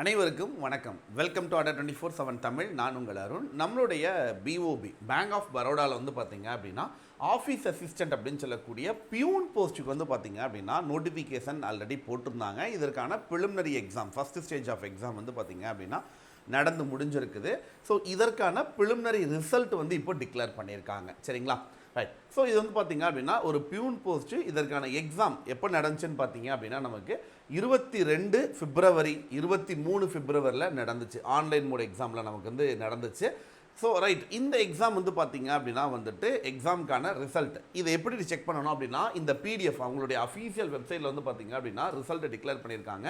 அனைவருக்கும் வணக்கம். Welcome to அடா 24/7 தமிழ். நான் உங்கள் அருண். நம்மளுடைய பிஓபி பேங்க் ஆஃப் பரோடாவில் வந்து பார்த்தீங்க அப்படின்னா ஆஃபீஸ் அசிஸ்டன்ட் அப்படின்னு சொல்லக்கூடிய பியூன் போஸ்ட்டுக்கு வந்து பார்த்தீங்க அப்படின்னா நோட்டிஃபிகேஷன் ஆல்ரெடி போட்டிருந்தாங்க. இதற்கான preliminary exam first stage of exam வந்து பார்த்தீங்க அப்படின்னா நடந்து முடிஞ்சிருக்குது. ஸோ இதற்கான ப்ரிலிமினரி ரிசல்ட் வந்து இப்போ டிக்ளேர் பண்ணியிருக்காங்க. சரிங்களா? ரைட். ஸோ இது வந்து பார்த்தீங்க அப்படின்னா ஒரு பியூன் போஸ்ட்டு இதற்கான எக்ஸாம் எப்போ நடந்துச்சுன்னு பார்த்தீங்க அப்படின்னா நமக்கு 22 பிப்ரவரி 23 பிப்ரவரியில் நடந்துச்சு. ஆன்லைன் மோட் எக்ஸாமில் நமக்கு வந்து நடந்துச்சு. ஸோ ரைட், இந்த எக்ஸாம் வந்து பார்த்தீங்க அப்படின்னா வந்துட்டு எக்ஸாமுக்கான ரிசல்ட் இதை எப்படி செக் பண்ணணும் அப்படின்னா இந்த பிடிஎஃப் அவங்களுடைய அஃபீஷியல் வெப்சைட்டில் வந்து பார்த்தீங்க அப்படின்னா ரிசல்ட்டை டிக்ளேர் பண்ணியிருக்காங்க.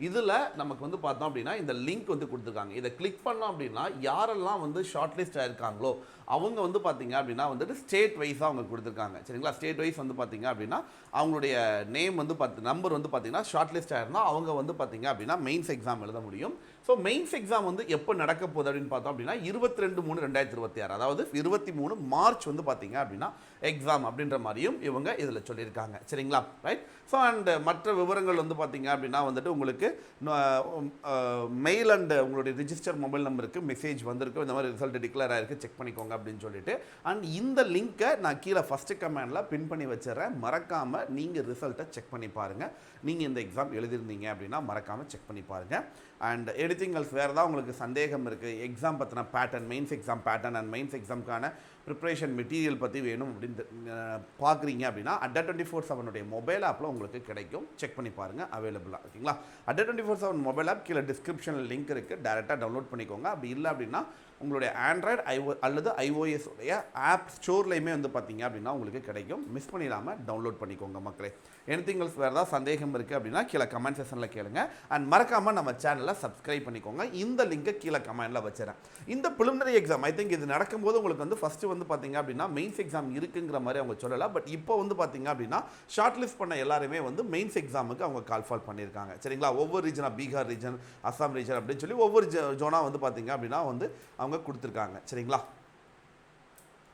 இதில் நமக்கு வந்து பார்த்தோம் அப்படின்னா இந்த லிங்க் வந்து கொடுத்துருக்காங்க. இதை கிளிக் பண்ணோம் அப்படின்னா யாரெல்லாம் வந்து ஷார்ட் லிஸ்ட் ஆயிருக்காங்களோ அவங்க வந்து பார்த்தீங்க அப்படின்னா வந்துட்டு ஸ்டேட் வைஸாக அவங்க கொடுத்துருக்காங்க. சரிங்களா? ஸ்டேட் வைஸ் வந்து பார்த்தீங்க அப்படின்னா அவங்களுடைய நேம் வந்து நம்பர் வந்து பார்த்தீங்கன்னா ஷார்ட் லிஸ்ட் ஆயிருந்தால் அவங்க வந்து பார்த்தீங்க அப்படின்னா மெயின்ஸ் எக்ஸாம் எழுத முடியும். ஸோ மெயின்ஸ் எக்ஸாம் வந்து எப்போ நடக்க போகுது அப்படின்னு பார்த்தோம் அப்படின்னா 22/3/2026 அதாவது 23 மார்ச் வந்து பார்த்தீங்க அப்படின்னா எக்ஸாம் அப்படின்ற மாதிரியும் இவங்க இதில் சொல்லியிருக்காங்க. சரிங்களா? ரைட். ஸோ அண்ட் மற்ற விவரங்கள் வந்து பார்த்தீங்க அப்படின்னா வந்துட்டு உங்களுக்கு மெயில் அண்ட் உங்களுடைய ரிஜிஸ்டர் மொபைல் நம்பருக்கு மெசேஜ் வந்திருக்கு. இந்த மாதிரி ரிசல்ட் டிக்ளேர் ஆயிருக்கு, செக் பண்ணிக்கோங்க அப்படின்னு சொல்லிட்டு. அண்ட் இந்த லிங்க்கை நான் கீழே ஃபஸ்ட்டு கமெண்டில் பின் பண்ணி வச்சுறேன். மறக்காமல் நீங்கள் ரிசல்ட்டை செக் பண்ணி பாருங்கள். நீங்கள் இந்த எக்ஸாம் எழுதிருந்தீங்க அப்படின்னா மறக்காமல் செக் பண்ணி பாருங்கள். அண்ட் எனிதிங் எல்ஸ் வேறு ஏதாவது உங்களுக்கு சந்தேகம் இருக்குது, எக்ஸாம் பற்றின pattern, mains exam pattern and mains எக்ஸாமுக்கான ப்ரிப்ரேஷன் மெட்டீரியல் பற்றி வேணும் அப்படின்னு பார்க்குறீங்க அப்படின்னா அடா 24/7 மொபைல் ஆப்பில் உங்களுக்கு கிடைக்கும். செக் பண்ணி பாருங்கள், அவைலபிளாக இருக்குங்களா? அடா 24/7 மொபைல் ஆப் கீழே டிஸ்கிரிப்ஷனில் லிங்க் இருக்குது, டேரெக்டாக டவுன்லோட் பண்ணிக்கோங்க. அப்படி இல்லை அப்படின்னா உங்களுடைய ஆண்ட்ராய்டு அல்லது iOS உடைய ஆப் ஸ்டோர்லையுமே வந்து பார்த்தீங்க அப்படின்னா உங்களுக்கு கிடைக்கும். மிஸ் பண்ணிடாமல் டவுன்லோட் பண்ணிக்கோங்க மக்களே. எனிதிங் எல்ஸ் வேறு ஏதாவது சந்தேகம் இருக்குது அப்படின்னா கீழே கமெண்ட் செக்ஷனில் கேளுங்க. அண்ட் மறக்காமல் நம்ம சேனலை சப்ஸ்கிரைப் பண்ணிக்கோங்க. இந்த லிங்கை கீழே கமெண்டில் வச்சுறேன். இந்த ப்ரிலிமினரி எக்ஸாம் ஐ திங்க் இது நடக்கும்போது உங்களுக்கு வந்து ஃபஸ்ட்டு வந்து பார்த்தீங்க அப்படின்னா மெயின்ஸ் எக்ஸாம் இருக்குங்கிற மாதிரி அவங்க சொல்லலாம். பட் இப்போ வந்து பார்த்தீங்க அப்படின்னா ஷார்ட் லிஸ்ட் பண்ண எல்லாருமே வந்து மெயின்ஸ் எக்ஸாமுக்கு அவங்க கால்ஃபால் பண்ணியிருக்காங்க. சரிங்களா? ஒவ்வொரு ரீஜனாக பீகார் ரீஜன், அஸ்ஸாம் ரீஜன் அப்படின்னு சொல்லி ஒவ்வொரு ஜோனாக வந்து பார்த்தீங்க அப்படின்னா வந்து அவங்க கொடுத்துருக்காங்க. சரிங்களா?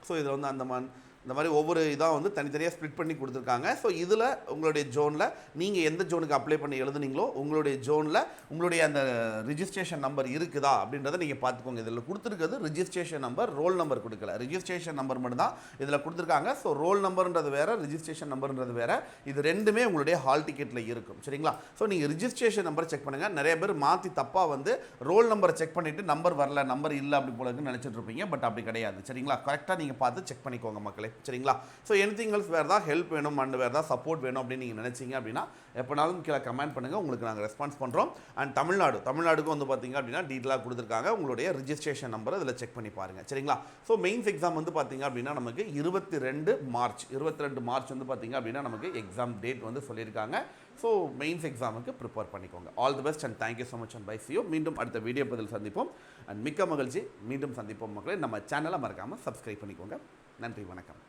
ஸோ இதில் வந்து இந்த மாதிரி ஒவ்வொரு இதாக வந்து தனித்தனியாக ஸ்ப்ளிட் பண்ணி கொடுத்துருக்காங்க. ஸோ இதில் உங்களுடைய ஜோனில் நீங்கள் எந்த ஜோனுக்கு அப்ளை பண்ணி எழுதுனீங்களோ உங்களுடைய ஜோனில் உங்களுடைய அந்த ரிஜிஸ்ட்ரேஷன் நம்பர் இருக்குதா அப்படின்றத நீங்கள் பார்த்துக்கோங்க. இதில் கொடுத்துருக்கிறது ரிஜிஸ்ட்ரேஷன் நம்பர், ரோல் நம்பர் கொடுக்கல. ரிஜிஸ்ட்ரேஷன் நம்பர் மட்டும் தான் இதில் கொடுத்துருக்காங்க. ஸோ ரோல் நம்பர்ன்றது வேறு, ரிஜிஸ்ட்ரேஷன் நம்பர்ன்றது வேறு. இது ரெண்டுமே உங்களுடைய ஹால் டிக்கெட்டில் இருக்கும். சரிங்களா? ஸோ நீங்கள் ரிஜிஸ்ட்ரேஷன் நம்பர் செக் பண்ணுங்கள். நிறைய பேர் மாற்றி தப்பாக வந்து ரோல் நம்பரை செக் பண்ணிவிட்டு நம்பர் வரல, நம்பர் இல்லை அப்படி போலன்னு நினச்சிட்டு இருப்பீங்க. பட் அப்படி கிடையாது. சரிங்களா? கரெக்டாக நீங்கள் பார்த்து செக் பண்ணிக்கோங்க மக்களே. சரிங்களா? ஸோ எனிதிங் எல்ஸ் வேறு ஏதாவது ஹெல்ப் வேணும் அண்ட் வேறு ஏதாவது சப்போர்ட் வேணும் அப்படின்னு நீங்கள் நினச்சிங்க அப்படின்னா எப்போனாலும் கீழே கமெண்ட் பண்ணுங்கள், உங்களுக்கு நாங்கள் ரெஸ்பான்ஸ் பண்ணுறோம். அண்ட் தமிழ்நாடுக்கும் வந்து பார்த்தீங்க அப்படின்னா டீட்டெயிலாக கொடுத்துருக்காங்க. உங்களுடைய ரிஜிஸ்ட்ரேஷன் நம்பர் அதில் செக் பண்ணி பாருங்கள். சரிங்களா? ஸோ மெயின்ஸ் எக்ஸாம் வந்து பார்த்தீங்க அப்படின்னா நமக்கு 22 மார்ச் வந்து பார்த்தீங்க அப்படின்னா நமக்கு எக்ஸாம் டேட் வந்து சொல்லியிருக்காங்க. ஸோ மெயின்ஸ் எக்ஸாமுக்கு ப்ரிப்பேர் பண்ணிக்கோங்க. All the best and thank you so much and bye see you. மீண்டும் அடுத்த வீடியோ பதில் சந்திப்போம். அண்ட் மிக்க மகிழ்ச்சி, மீண்டும் சந்திப்போம் மக்களே. நம்ம சேனலை மறக்காமல் சப்ஸ்கிரைப் பண்ணிக்கோங்க. நன்றி, வணக்கம்.